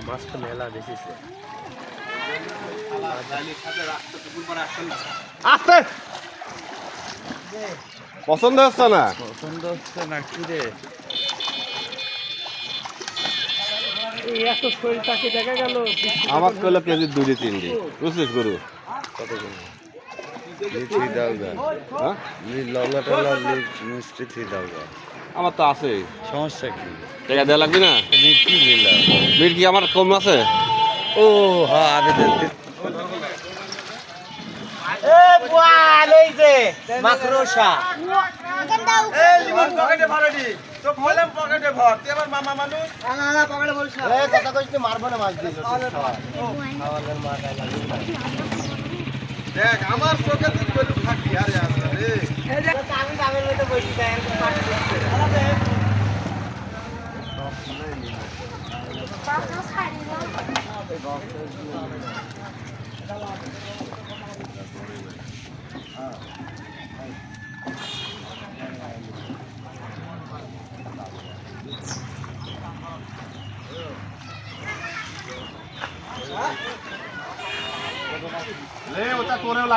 মাছটা মেলা বেশি আস্তে পছন্দ হচ্ছে না কি রে এত শরীর তাকে দেখা গেল আমার কইলো কেজি 2-3 বুঝছিস গরু কত করে হ্যাঁ আমার তো আছে সমস্যা কি টাকা দেওয়া লাগবে না কি নিলাম মিট কি আমার কম আছে ও হ্যাঁ আগে মাকড়সা পকেটে ভরডি তো কইলাম পকেটে ভর তুই আমার মামা মানুষ না পকেটে বলছ এই কথা কইছ তুই মারবো না মাছ দিয়ে খাওয়ালেন মাছ লাগে দেখ আমার চোখে তুই কইলু ফাঁকি আরে আসলে রে আমি দামের মধ্যে বসি যাই আর পাটি দিচ্ছে রে ওটা তোরেও